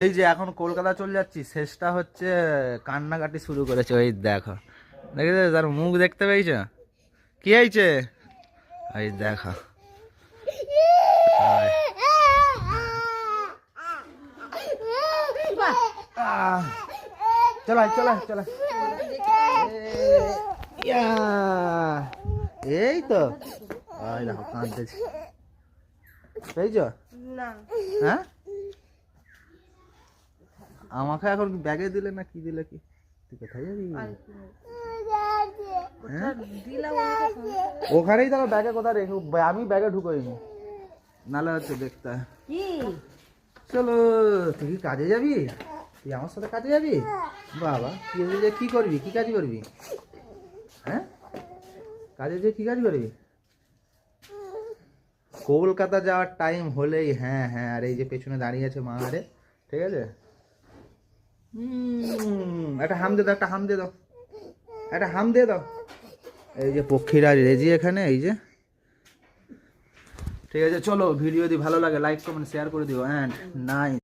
এই যে এখন কলকাতা চলে যাচ্ছি, শেষটা হচ্ছে কান্নাকাটি শুরু করেছে। ওই দেখো, দেখেছো তার মুখ দেখতে পেয়েছ? কি হয়েছে? ওই দেখো। আয়। চলাই চলাই চলাই। এই তো ওই দেখো কাঁদতেছি, পেয়েছ? হ্যাঁ, আমাকে এখন ব্যাগে দিলে না কি দিলে? কি তুই কোথায় যাবি? হ্যাঁ? ওখানেই দেখো ব্যাগে কোথায় রেখে, আমি ব্যাগে ঢুকোইনি, নালে হচ্ছে দেখতে। চলো, তুই কি কাজে যাবি? তুই আমার সাথে কাজে যাবি? বাবা, কি করবি? কি কাজ করবি? হ্যাঁ, কাজে যে কি কাজ করবি? কলকাতা যাওয়ার টাইম হলেই হ্যাঁ হ্যাঁ, আর এই যে পেছনে দাঁড়িয়ে আছে মা, আরে ঠিক আছে। একটা হাম দিয়ে দাও, একটা হাম দিয়ে দাও, একটা হাম দিয়ে দাও। এই যে পক্ষীরাজ রেজি এখানে, এই যে। ঠিক আছে, চলো, ভিডিও যদি ভালো লাগে লাইক কমেন্ট শেয়ার করে দিও। And nice.